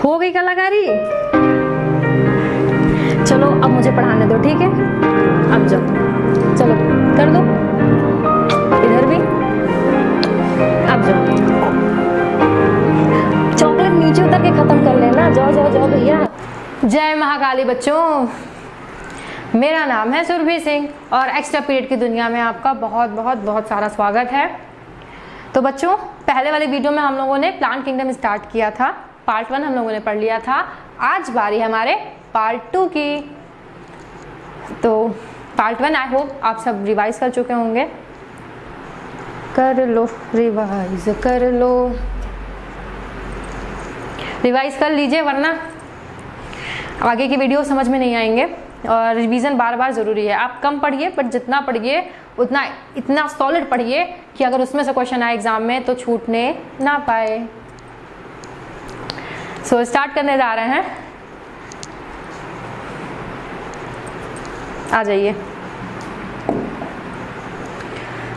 हो गई कलाकारी। चलो अब मुझे पढ़ाने दो, ठीक है? अब जाओ, चलो कर दो, इधर भी। अब जाओ, चॉकलेट नीचे उतर के खत्म कर लेना। जाओ जाओ जाओ भैया। जय महाकाली बच्चों, मेरा नाम है सुरभि सिंह और एक्स्ट्रा पीरियड की दुनिया में आपका बहुत बहुत बहुत सारा स्वागत है। तो बच्चों, पहले वाले वीडियो में हम लोगों ने प्लांट किंगडम स्टार्ट किया था, पार्ट 1 हम लोगों ने पढ़ लिया था। आज बारी है हमारे पार्ट 2 की। तो पार्ट 1 आई होप आप सब रिवाइज कर चुके होंगे। कर लो रिवाइज, कर लो रिवाइज कर लीजिए, वरना आगे की वीडियो समझ में नहीं आएंगे। और रिवीजन बार बार ज़रूरी है। आप कम पढ़िए, बट जितना पढ़िए उतना इतना सॉलिड पढ़िए कि अगर उसमें से क्वेश्चन आए एग्जाम में तो छूटने ना पाए। सो स्टार्ट करने जा रहे हैं। आ जाइए।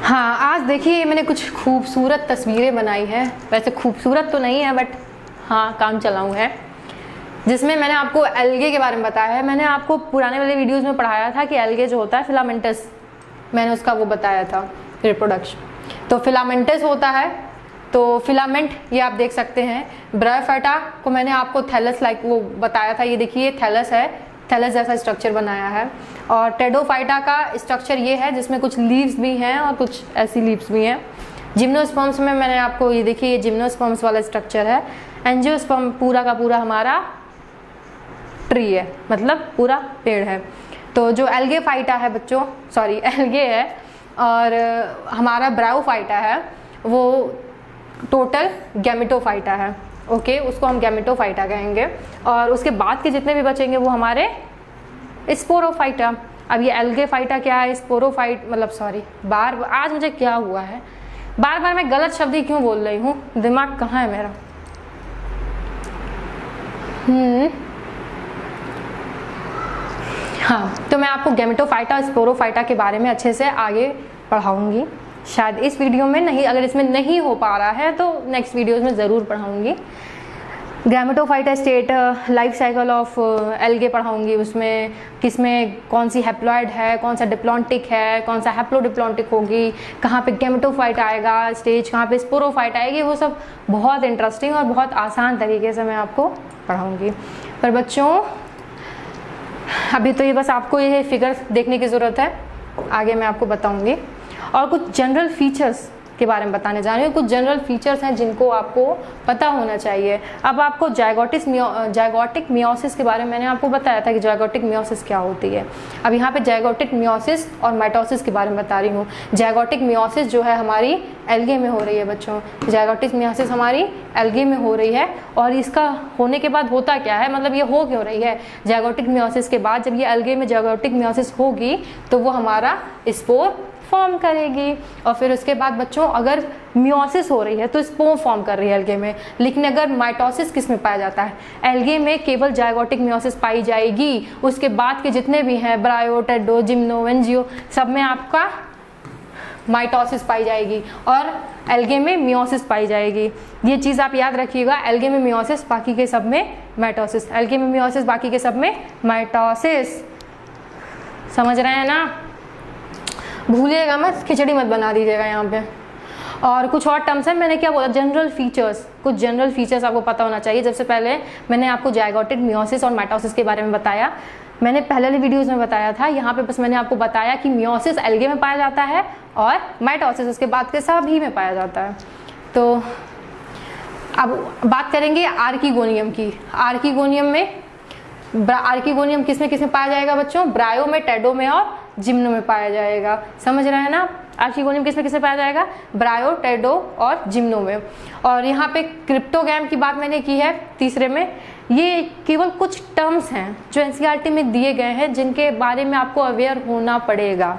हाँ, आज देखिए मैंने कुछ खूबसूरत तस्वीरें बनाई है। वैसे खूबसूरत तो नहीं है, बट हाँ काम चलाऊँ है, जिसमें मैंने आपको एल्गे के बारे में बताया है। मैंने आपको पुराने वाले वीडियोस में पढ़ाया था कि एल्गे जो होता है फिलामेंटस, मैंने उसका वो बताया था रिप्रोडक्शन। तो फिलामेंटस होता है, तो फिलामेंट ये आप देख सकते हैं। ब्रायोफाइटा को मैंने आपको थैलस लाइक वो बताया था, ये देखिए थैलस है, थैलस जैसा स्ट्रक्चर बनाया है। और टेडोफाइटा का स्ट्रक्चर ये है जिसमें कुछ लीव्स भी हैं और कुछ ऐसी लीव्स भी हैं। जिम्नोस्पर्म्स में मैंने आपको ये देखिए, ये जिम्नोस्पर्म्स वाला स्ट्रक्चर है। एंजियोस्पर्म पूरा का पूरा हमारा ट्री है, मतलब पूरा पेड़ है। तो जो एल्गे फाइटा है बच्चों, सॉरी एल्गे है, और हमारा ब्रायोफाइटा है वो टोटल गैमेटोफाइटा है। ओके, उसको हम गैमेटोफाइटा कहेंगे। और उसके बाद के जितने भी बचेंगे वो हमारे स्पोरोफाइटा। अब ये एल्गे फाइटा क्या है, स्पोरोफाइट मतलब सॉरी आज मुझे क्या हुआ है, बार बार मैं गलत शब्द ही क्यों बोल रही हूँ, दिमाग कहाँ है मेरा। हाँ, तो मैं आपको गैमेटोफाइटा और स्पोरोफाइटा के बारे में अच्छे से आगे पढ़ाऊंगी। शायद इस वीडियो में नहीं, अगर इसमें नहीं हो पा रहा है तो नेक्स्ट वीडियोस में ज़रूर पढ़ाऊंगी। Gametophyte state life cycle of algae पढ़ाऊंगी। उसमें किसमें कौन सी हैप्लॉइड है, कौन सा डिप्लॉन्टिक है, कौन सा हैप्लोडिप्लॉन्टिक होगी, कहाँ पे गैमेटोफाइट आएगा स्टेज, कहाँ पे स्पोरोफाइट आएगी, वो सब बहुत इंटरेस्टिंग और बहुत आसान तरीके से मैं आपको पढ़ाऊँगी। पर बच्चों अभी तो ये बस आपको ये फिगर देखने की ज़रूरत है, आगे मैं आपको बताऊंगी। और कुछ जनरल फीचर्स के बारे में बताने जा रही हूँ। कुछ जनरल फीचर्स हैं जिनको आपको पता होना चाहिए। अब आपको जायगोटिक मियोसिस के बारे में मैंने आपको बताया था कि जायगोटिक मियोसिस क्या होती है। अब यहाँ पे जायगोटिक मियोसिस और माइटोसिस के बारे में बता रही हूँ। जायगोटिक मियोसिस जो है हमारी एल्गे में हो रही है बच्चों, जायगोटिक मियोसिस हमारी एल्गे में हो रही है। और इसका होने के बाद होता क्या है, मतलब ये हो क्यों रही है जायगोटिक मियोसिस के बाद, जब ये एल्गे में जायगोटिक मियोसिस होगी तो वो हमारा स्पोर फॉर्म करेगी। और फिर उसके बाद बच्चों अगर मियोसिस हो रही है तो स्पोर फॉर्म कर रही है एल्गे में। लेकिन अगर माइटोसिस किस में पाया जाता है, एल्गे में केवल जायगोटिक मियोसिस पाई जाएगी। उसके बाद के जितने भी हैं ब्रायो, टेडो, जिम्नो, एंजियो, सब में आपका माइटोसिस पाई जाएगी और एल्गे में मियोसिस पाई जाएगी। ये चीज़ आप याद रखिएगा, एल्गे में मियोसिस, बाकी के सब में माइटोसिस। एल्गे में मियोसिस, बाकी के सब में माइटोसिस। समझ रहे हैं ना? भूलिएगा मत, खिचड़ी मत बना दीजिएगा यहाँ पे। और कुछ और टर्म्स हैं, मैंने क्या बोला, जनरल फीचर्स, कुछ जनरल फीचर्स आपको पता होना चाहिए। सबसे पहले मैंने आपको जायगोटिक मियोसिस और माइटोसिस के बारे में बताया, मैंने पहले वाली वीडियोस में बताया था। यहाँ पे बस मैंने आपको बताया कि मियोसिस एल्गे में पाया जाता है और माइटोसिस उसके बाद के सभी में पाया जाता है। तो अब बात करेंगे आर्किगोनियम की। आर्किगोनियम में आर्किगोनियम किसमें किसमें पाया जाएगा बच्चों, ब्रायो में, टेडो में और जिम्नो में पाया जाएगा। समझ रहे हैं ना? आर्किगोनियम किसमें किसमें पाया जाएगा, ब्रायो, टेडो और जिम्नो में। और यहाँ पे क्रिप्टोगैम की बात मैंने की है तीसरे में। ये केवल कुछ टर्म्स हैं जो एनसीईआरटी में दिए गए हैं जिनके बारे में आपको अवेयर होना पड़ेगा।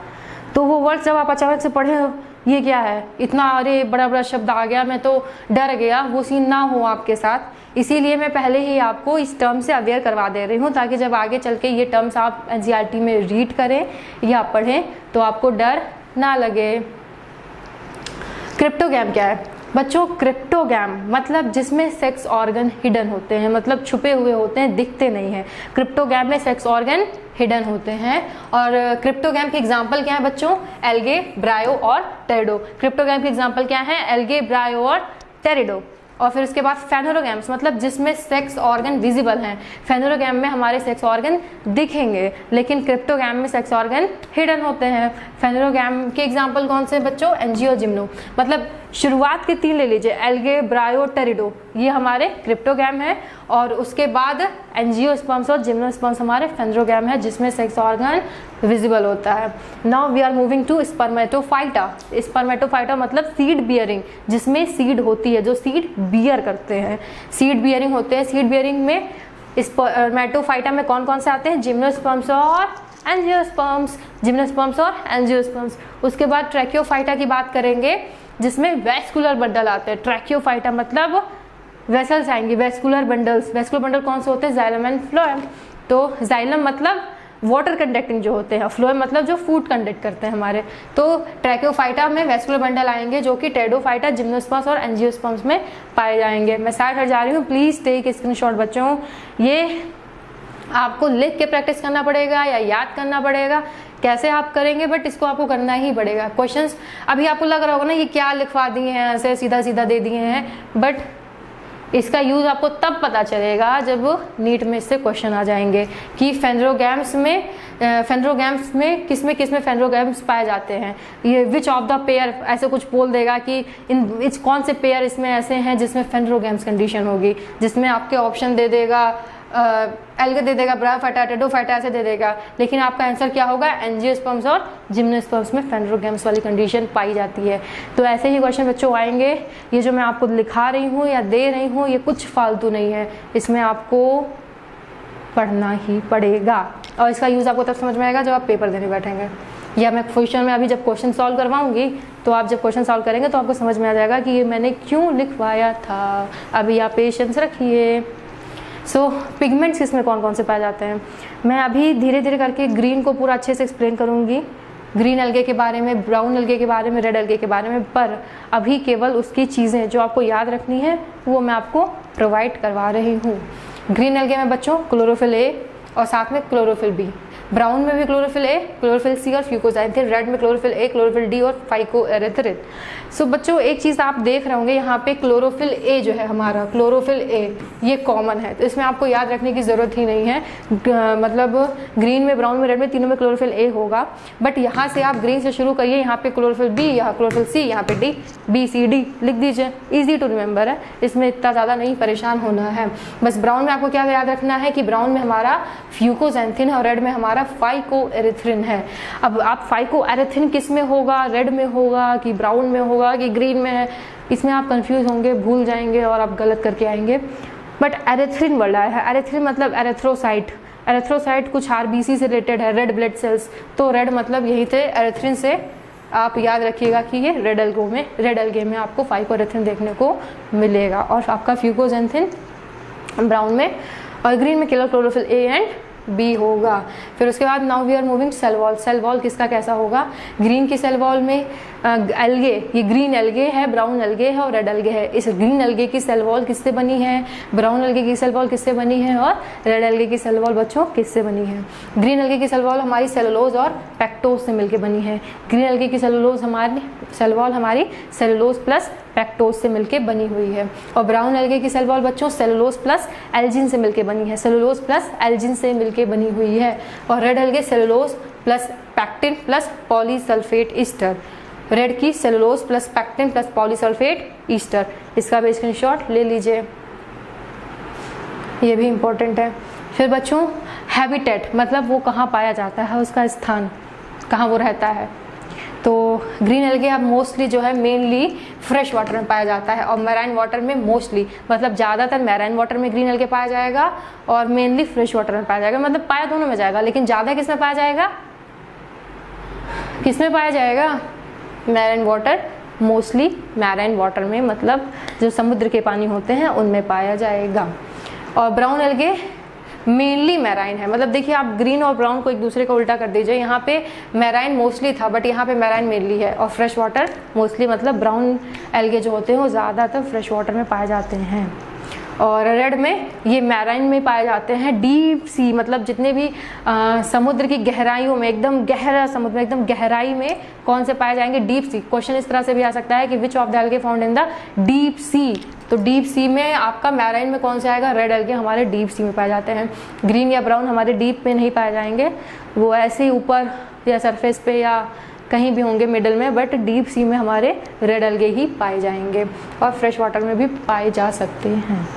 तो वो वर्ड जब आप अचानक से पढ़े, ये क्या है, इतना अरे बड़ा बड़ा शब्द आ गया, मैं तो डर गया, वो सीन ना हो आपके साथ। इसीलिए मैं पहले ही आपको इस टर्म से अवेयर करवा दे रही हूँ, ताकि जब आगे चल के ये टर्म्स आप एनसीईआरटी में रीड करें या पढ़ें तो आपको डर ना लगे। क्रिप्टोगैम क्या है? बच्चों क्रिप्टोगैम मतलब जिसमें सेक्स ऑर्गन हिडन होते हैं, मतलब छुपे हुए होते हैं, दिखते नहीं हैं। क्रिप्टोगैम में सेक्स ऑर्गन हिडन होते हैं। और क्रिप्टोगैम के एग्जाम्पल क्या है बच्चों? एल्गे, ब्रायो और टेरिडो। क्रिप्टोगैम के एग्जाम्पल क्या है? एल्गे, ब्रायो और टेरिडो। और फिर उसके बाद फेनोरोगैम्स मतलब जिसमें सेक्स ऑर्गन विजिबल हैं। फेनोरोगैम में हमारे सेक्स ऑर्गन दिखेंगे, लेकिन क्रिप्टोगैम में सेक्स ऑर्गन हिडन होते हैं। फेनोरोगैम के एग्जाम्पल कौन से बच्चों? Angio, gymno. मतलब शुरुआत के 3 ले लीजिए, एल्गे, ब्रायो, टेरिडो, ये हमारे क्रिप्टोगैम है। और उसके बाद एंजियोस्पर्म्स और जिम्नोस्पर्म्स हमारे फेनोरोगैम है, जिसमें सेक्स ऑर्गन विजिबल होता है। Now we are moving to spermatophyta. Spermatophyta मतलब सीड बियरिंग, जिसमें सीड होती है, जो सीड बियर करते हैं, सीड बियरिंग होते हैं। सीड बियरिंग में स्पर्मेटोफाइटा में कौन कौन से आते हैं? जिम्नोस्पर्म्स और एंजियोस्पर्म्स, जिम्नोस्पर्म्स और एंजियोस्पर्म्स। उसके बाद ट्रैकियोफाइटा की बात करेंगे, जिसमें वेस्कुलर बंडल आते हैं। ट्रैकियोफाइटा मतलब वेसल्स आएंगे, वेस्कुलर बंडल्स। वेस्कुलर बंडल कौन से होते हैं? Xylem and phloem. तो जाइलम मतलब वाटर कंडक्टिंग जो होते हैं, फ्लोएम मतलब जो फूड कंडक्ट करते हैं हमारे। तो ट्रैकियोफाइटा में वेस्कुलर बंडल आएंगे, जो कि टेरिडोफाइटा, जिम्नोस्पर्म्स और एंजियोस्पर्म्स में पाए जाएंगे। मैं साइड हट जा रही हूँ, प्लीज टेक स्क्रीनशॉट बच्चों। ये आपको लिख के प्रैक्टिस करना पड़ेगा या याद करना पड़ेगा, कैसे आप करेंगे, बट इसको आपको करना ही पड़ेगा। क्वेश्चंस अभी आपको लग रहा होगा ना ये क्या लिखवा दिए हैं, ऐसे सीधा सीधा दे दिए हैं, बट इसका यूज आपको तब पता चलेगा जब नीट में इससे क्वेश्चन आ जाएंगे कि फेनोरोगैम्स में किस में फेनोरोगैम्स पाए जाते हैं। ये विच ऑफ द पेयर ऐसे कुछ बोल देगा कि इन कौन से पेयर इसमें ऐसे हैं जिसमें फेनोरोगैम्स कंडीशन होगी, जिसमें आपके ऑप्शन दे देगा एल्गे दे देगा, ब्रायोफाइटा, टेरिडोफाइटा ऐसे दे देगा, लेकिन आपका आंसर क्या होगा? एंजियोस्पर्म्स और जिम्नोस्पर्म्स में फेनोरोगैम्स वाली कंडीशन पाई जाती है। तो ऐसे ही क्वेश्चन बच्चों आएंगे। ये जो मैं आपको लिखा रही हूँ या दे रही हूँ, ये कुछ फालतू नहीं है, इसमें आपको पढ़ना ही पड़ेगा। और इसका यूज़ आपको तब समझ में आएगा जब आप पेपर देने बैठेंगे, या मैं क्वेश्चन में अभी जब क्वेश्चन सॉल्व करवाऊंगी तो आप जब क्वेश्चन सॉल्व करेंगे तो आपको समझ में आ जाएगा कि ये मैंने क्यों लिखवाया था। अभी आप पेशेंस रखिए। सो पिगमेंट्स किसमें कौन कौन से पाए जाते हैं, मैं अभी धीरे धीरे करके ग्रीन को पूरा अच्छे से एक्सप्लेन करूँगी, ग्रीन अलगे के बारे में, ब्राउन अलगे के बारे में, रेड अलगे के बारे में। पर अभी केवल उसकी चीज़ें जो आपको याद रखनी है वो मैं आपको प्रोवाइड करवा रही हूँ। ग्रीन अलगे में बच्चों क्लोरोफिल ए और साथ में क्लोरोफिल बी, ब्राउन में भी क्लोरोफिल ए, क्लोरोफिल सी और फ्यूकोजाइंथिन, रेड में क्लोरोफिल ए, क्लोरोफिल डी और फाइकोएरिथ्रिन। सो बच्चों एक चीज़ आप देख रहे होंगे यहाँ पे क्लोरोफिल ए जो है हमारा, क्लोरोफिल ए ये कॉमन है, तो इसमें आपको याद रखने की ज़रूरत ही नहीं है। मतलब ग्रीन में, ब्राउन में, रेड में, तीनों में क्लोरोफिल ए होगा। बट यहाँ से आप ग्रीन से शुरू करिए, यहाँ पे क्लोरोफिल बी, यहाँ क्लोरोफिल सी, यहाँ पे डी, बी सी डी लिख दीजिए, ईजी टू रिमेंबर है, इसमें इतना ज़्यादा नहीं परेशान होना है। बस ब्राउन में आपको क्या याद रखना है कि ब्राउन में हमारा फ्यूकोजैंथिन है और रेड में हमारा फाइकोएरिथ्रिन है। अब आप फाइकोएरिथ्रिन किस में होगा, रेड में होगा कि ब्राउन में होगा कि ग्रीन में है, इसमें आप कंफ्यूज होंगे, भूल जाएंगे और आप गलत करके आएंगे। बट एरिथ्रिन वर्ड आया है, एरिथ्रिन मतलब एरिथ्रोसाइट, एरिथ्रोसाइट कुछ आरबीसी से रिलेटेड है, रेड ब्लड सेल्स, तो रेड मतलब यही थे, एरिथ्रिन से आप याद रखिएगा कि ये रेड अलगे में आपको फाइकोएरिथ्रिन देखने को मिलेगा और आपका फ्यूकोजैंथिन ब्राउन में, और ग्रीन में क्लोरोफिल ए एंड बी होगा। फिर उसके बाद now we are moving cell wall. Cell wall किसका कैसा होगा, ग्रीन की सेल वॉल में एल्गे, ये ग्रीन एल्गे है, ब्राउन एल्गे है और रेड एल्गे है। इस ग्रीन एल्गे की सेल वॉल किससे बनी है, ब्राउन एल्गे की सेल वॉल किससे बनी है और रेड एल्गे की सेल वॉल बच्चों किससे बनी है। ग्रीन एल्गे की सेल वॉल हमारी सेलुलोज और पेक्टोज से मिलकर बनी है। ग्रीन एल्गे की सेलुलोज हमारी सेल वॉल हमारी सेलुलोज प्लस पेक्टोज से मिलके बनी हुई है। और ब्राउन एल्गे की सेल वॉल बच्चों सेलुलोज प्लस एल्जिन से मिलके बनी है, सेलुलोज प्लस एल्जिन से मिलके बनी हुई है। और red algae cellulose plus pectin plus polysulphate ester, red की cellulose plus pectin plus polysulphate ester, इसका भी स्क्रीनशॉट ले लीजिए, ये भी इम्पोर्टेंट है। फिर बच्चों हैबिटेट मतलब वो कहाँ पाया जाता है, उसका स्थान कहाँ वो रहता है। तो ग्रीन एल्गे अब मोस्टली जो है मेनली फ्रेश वाटर में पाया जाता है और मैराइन वाटर में मोस्टली, मतलब ज़्यादातर मैराइन वाटर में ग्रीन एल्गे पाया जाएगा और मेनली फ्रेश वाटर में पाया जाएगा, मतलब पाया दोनों में जाएगा, लेकिन ज़्यादा किस में पाया जाएगा, किस में पाया जाएगा, marine water, mostly marine water में, मतलब जो समुद्र के पानी होते हैं उनमें पाया जाएगा। और ब्राउन एल्गे मेनली मैराइन है। मतलब देखिए आप ग्रीन और ब्राउन को एक दूसरे को उल्टा कर दीजिए, यहाँ पे मैराइन मोस्टली था बट यहाँ पे मैराइन मेनली है। और फ्रेश वाटर मोस्टली मतलब ब्राउन एल्गे जो होते हैं वो ज़्यादातर फ्रेश वाटर में पाए जाते हैं। और रेड में ये मैराइन में पाए जाते हैं। डीप सी मतलब जितने भी समुद्र की गहराइयों में, एकदम गहरा समुद्र में एकदम गहराई में कौन से पाए जाएंगे, डीप सी। क्वेश्चन इस तरह से भी आ सकता है कि which of the algae found in the deep sea, तो डीप सी में आपका मैराइन में कौन से आएगा, रेड एल्गे हमारे डीप सी में पाए जाते हैं। ग्रीन या ब्राउन हमारे डीप में नहीं पाए जाएंगे, वो ऐसे ही ऊपर या सरफेस पे या कहीं भी होंगे मिडल में, बट डीप सी में हमारे रेड एल्गे ही पाए जाएंगे और फ्रेश वाटर में भी पाए जा सकते हैं।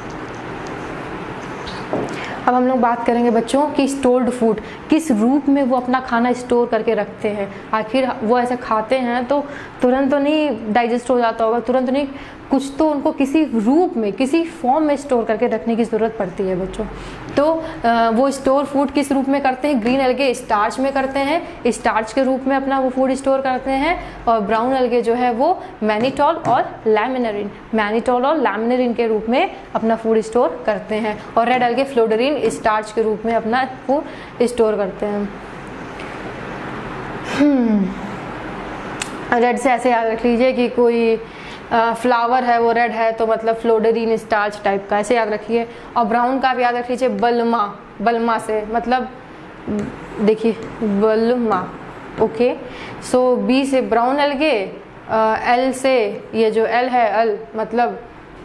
अब हम लोग बात करेंगे बच्चों कि स्टोर्ड फूड किस रूप में वो अपना खाना स्टोर करके रखते हैं। आखिर वो ऐसे खाते हैं तो तुरंत तो नहीं डाइजेस्ट हो जाता होगा, तुरंत तो नहीं, कुछ तो उनको किसी रूप में, किसी फॉर्म में स्टोर करके रखने की ज़रूरत पड़ती है बच्चों। तो वो स्टोर फूड किस रूप में करते हैं, ग्रीन एल्गे स्टार्च में करते हैं, स्टार्च के रूप में अपना वो फूड स्टोर करते हैं। और ब्राउन एल्गे जो है वो मैनिटोल और लैमिनरिन, मैनिटोल और लैमिनरिन के रूप में अपना फूड स्टोर करते हैं। और रेड एल्गे फ्लोडरीन स्टार्च के रूप में अपना फूड स्टोर करते हैं। रेड से ऐसे याद रख लीजिए कि कोई फ्लावर है वो रेड है तो मतलब फ्लोडरीन स्टार्च टाइप का, ऐसे याद रखिए। और ब्राउन का भी याद रख लीजिए बल्मा, बल्मा से मतलब देखिए बल्मा, ओके। सो बी से ब्राउन एल्गे, एल से ये जो एल है एल मतलब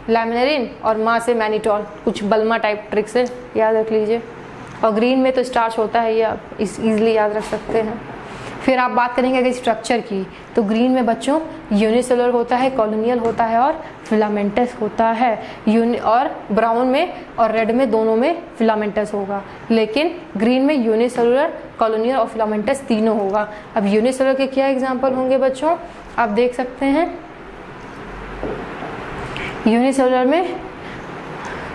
लैमिनरिन और मा से मैनिटोल, कुछ बल्मा टाइप ट्रिक से याद रख लीजिए। और ग्रीन में तो स्टार्च होता है, ये आप इजीली याद रख सकते हैं। फिर आप बात करेंगे अगर स्ट्रक्चर की, तो ग्रीन में बच्चों यूनिसेलुलर होता है, कॉलोनियल होता है और फिलामेंटस होता है। और ब्राउन में और रेड में दोनों में फिलामेंटस होगा, लेकिन ग्रीन में यूनिसेलुलर, कॉलोनियल और फिलामेंटस तीनों होगा। अब यूनिसेलुलर के क्या एग्जाम्पल होंगे बच्चों, आप देख सकते हैं। यूनिसेलुलर में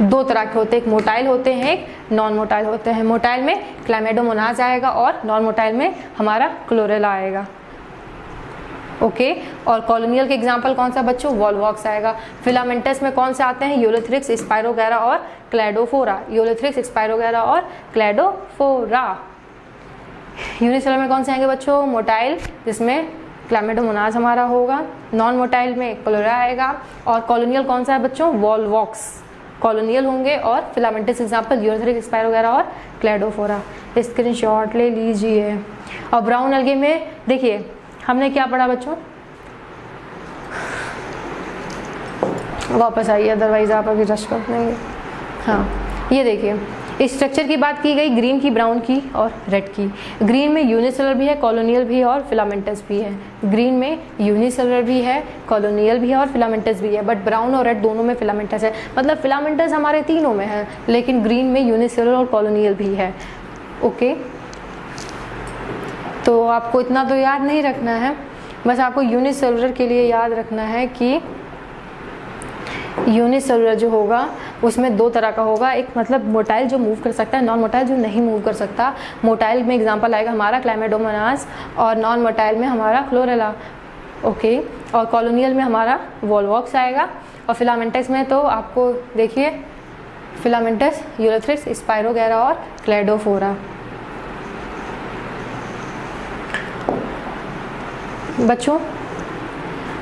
दो तरह के होते हैं, एक मोटाइल होते हैं, एक नॉन मोटाइल होते हैं। मोटाइल में क्लैमिडोमोनास आएगा और नॉन मोटाइल में हमारा क्लोरेला आएगा, ओके। और कॉलोनियल के एग्जांपल कौन सा बच्चों, वॉलवॉक्स आएगा। फिलामेंटस में कौन से आते हैं, यूलोथ्रिक्स, स्पाइरोगैरा और क्लैडोफोरा, यूलोथ्रिक्स, स्पाइरोगैरा और क्लैडोफोरा। यूनिसेलुलर में कौन से आएंगे बच्चों, मोटाइल जिसमें क्लैमिडोमोनास हमारा होगा, नॉन मोटाइल में क्लोरेला आएगा। और कॉलोनियल कौन सा है बच्चों, वॉलवॉक्स कॉलोनियल होंगे। और फिलामेंटस एग्जाम्पल यूलोथ्रिक्स, स्पाइरोगैरा और क्लैडोफोरा। स्क्रीनशॉट ले लीजिए। और ब्राउन एल्गे में देखिए हमने क्या पढ़ा बच्चों, वापस आइए अदरवाइज आप अभी रश कर देंगे। हाँ ये देखिए इस स्ट्रक्चर की बात की गई, ग्रीन की, ब्राउन की और रेड की। ग्रीन में यूनिसेलुलर भी है, कॉलोनियल भी है और फिलामेंटस भी है। ग्रीन में यूनिसेलुलर भी है, कॉलोनियल भी है और फिलामेंटस भी है, बट ब्राउन और रेड दोनों में फिलामेंटस है। मतलब फिलामेंटस हमारे तीनों में है, लेकिन ग्रीन में यूनिसेलुलर और कॉलोनियल भी है, ओके। तो आपको इतना तो याद नहीं रखना है, बस आपको यूनिसेलुलर के लिए याद रखना है कि यूनिसेलुलर जो होगा उसमें दो तरह का होगा, एक मतलब मोटाइल जो मूव कर सकता है, नॉन मोटाइल जो नहीं मूव कर सकता। मोटाइल में एग्जांपल आएगा हमारा क्लैमिडोमोनास और नॉन मोटाइल में हमारा क्लोरेला, ओके। और कॉलोनियल में हमारा वॉलवॉक्स आएगा। और फिलामेंटस में तो आपको देखिए फिलामेंटस, यूलोथ्रिक्स, स्पाइरोगैरा और क्लैडोफोरा। बच्चों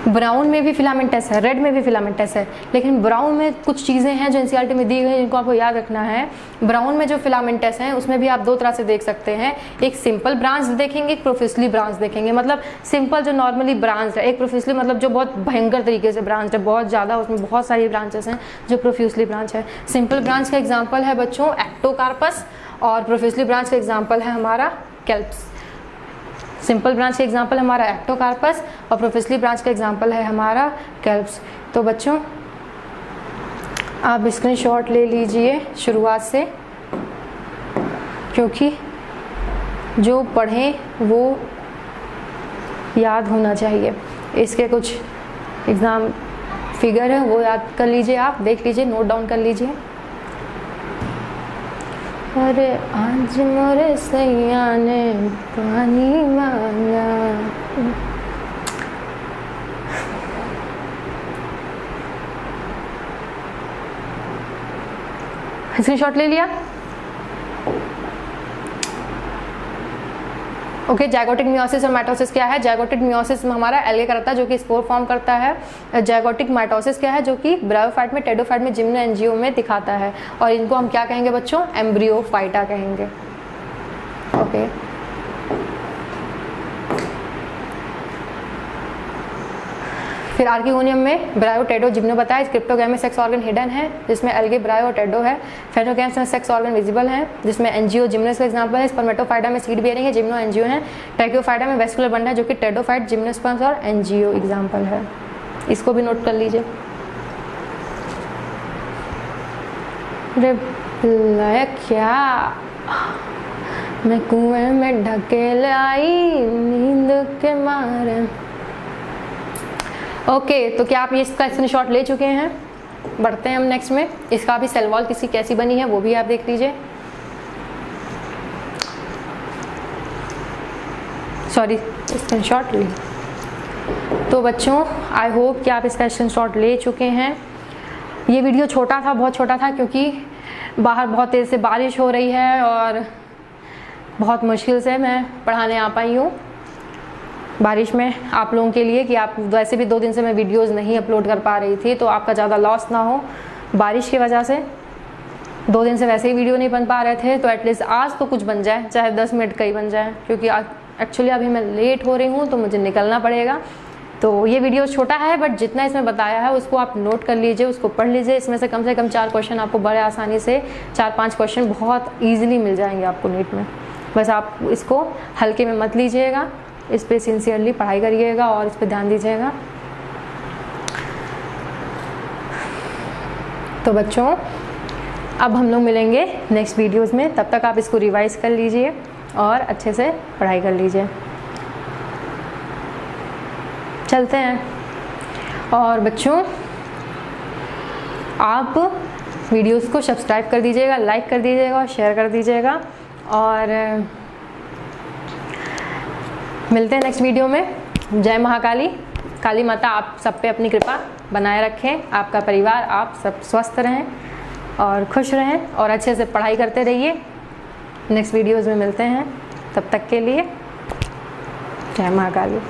ब्राउन में भी फिलामेंटस है, रेड में भी फिलामेंटस है, लेकिन ब्राउन में कुछ चीज़ें हैं जो एनसीईआरटी में दी गई हैं जिनको आपको याद रखना है। ब्राउन में जो फिलामेंटस हैं उसमें भी आप दो तरह से देख सकते हैं, एक सिंपल ब्रांच देखेंगे, एक प्रोफिसली ब्रांच देखेंगे। मतलब सिंपल जो नॉर्मली ब्रांच है, एक प्रोफिसली मतलब जो बहुत भयंकर तरीके से ब्रांच है, बहुत ज़्यादा, उसमें बहुत सारी ब्रांचेस हैं, जो प्रोफ्यूसली ब्रांच है। सिंपल ब्रांच का एग्जाम्पल है बच्चों एक्टोकार्पस और प्रोफिसली ब्रांच का एग्जाम्पल है हमारा कैल्प्स। सिंपल ब्रांच का एग्जाम्पल हमारा एक्टोकार्पस और प्रोफिसली ब्रांच का एग्जाम्पल है हमारा कैल्प्स। तो बच्चों आप स्क्रीनशॉट ले लीजिए शुरुआत से, क्योंकि जो पढ़ें वो याद होना चाहिए। इसके कुछ एग्ज़ाम फिगर है वो याद कर लीजिए, आप देख लीजिए, नोट डाउन कर लीजिए। अरे आज मोरे सैया ने पानी मांगा, स्क्रीनशॉट ले लिया। ओके, जाइगोटिक मियोसिस और माइटोसिस क्या है? जाइगोटिक मियोसिस में हमारा एल्गे करता है जो कि स्पोर फॉर्म करता है। जाइगोटिक माइटोसिस क्या है? जो कि ब्रायोफाइट में, टेडोफाइट में, जिम्नो एंजियो में दिखाता है, और इनको हम क्या कहेंगे बच्चों? एम्ब्रियोफाइटा कहेंगे। ओके, फिर आर्किगोनियम में ब्रायो, टेडो, जिम्नो बताया। क्रिप्टोगैम में सेक्स ऑर्गन हिडन है जिसमें एल्गे, ब्रायो और टेडो है। फेनोगैम्स में सेक्स ऑर्गन विजिबल है जिसमें एंजियो, जिम्नस का एग्जांपल है। स्पर्मेटोफाइटा में सीड बेयरिंग है, जिम्नो एंजियो है। ट्रैकियोफाइटा में वेस्कुलर बंड है जो कि टेडोफाइट, जिम्नोस्पर्म्स और एंजियो एग्जांपल है। इसको भी नोट कर लीजिए। क्या मैं कुएं में ढकेल आई नींद के मारे। ओके, तो क्या आप ये इसका स्क्रीनशॉट ले चुके हैं? बढ़ते हैं हम नेक्स्ट में। इसका भी सेल वॉल किसी कैसी बनी है वो भी आप देख लीजिए। सॉरी, स्क्रीनशॉट ली। तो बच्चों, आई होप कि आप इसका स्क्रीनशॉट ले चुके हैं। ये वीडियो छोटा था, बहुत छोटा था, क्योंकि बाहर बहुत तेज़ से बारिश हो रही है और बहुत मुश्किल से मैं पढ़ाने आ पाई हूँ बारिश में आप लोगों के लिए, कि आप वैसे भी 2 दिन से मैं वीडियोस नहीं अपलोड कर पा रही थी, तो आपका ज़्यादा लॉस ना हो बारिश की वजह से। 2 दिन से वैसे ही वीडियो नहीं बन पा रहे थे, तो एटलीस्ट आज तो कुछ बन जाए, चाहे 10 मिनट का ही बन जाए, क्योंकि एक्चुअली अभी मैं लेट हो रही हूँ तो मुझे निकलना पड़ेगा। तो ये वीडियो छोटा है, बट जितना इसमें बताया है उसको आप नोट कर लीजिए, उसको पढ़ लीजिए। इसमें से कम 4 क्वेश्चन आपको बड़े आसानी से, 4-5 क्वेश्चन बहुत ईजिली मिल जाएंगे आपको नीट में। बस आप इसको हल्के में मत लीजिएगा, इस पर सिंसियरली पढ़ाई करिएगा और इस पर ध्यान दीजिएगा। तो बच्चों, अब हम लोग मिलेंगे नेक्स्ट वीडियोस में, तब तक आप इसको रिवाइज कर लीजिए और अच्छे से पढ़ाई कर लीजिए। चलते हैं। और बच्चों, आप वीडियोस को सब्सक्राइब कर दीजिएगा, लाइक कर दीजिएगा और शेयर कर दीजिएगा, और मिलते हैं नेक्स्ट वीडियो में। जय महाकाली, काली माता आप सब पे अपनी कृपा बनाए रखें, आपका परिवार, आप सब स्वस्थ रहें और खुश रहें और अच्छे से पढ़ाई करते रहिए। नेक्स्ट वीडियोज़ में मिलते हैं, तब तक के लिए जय महाकाली।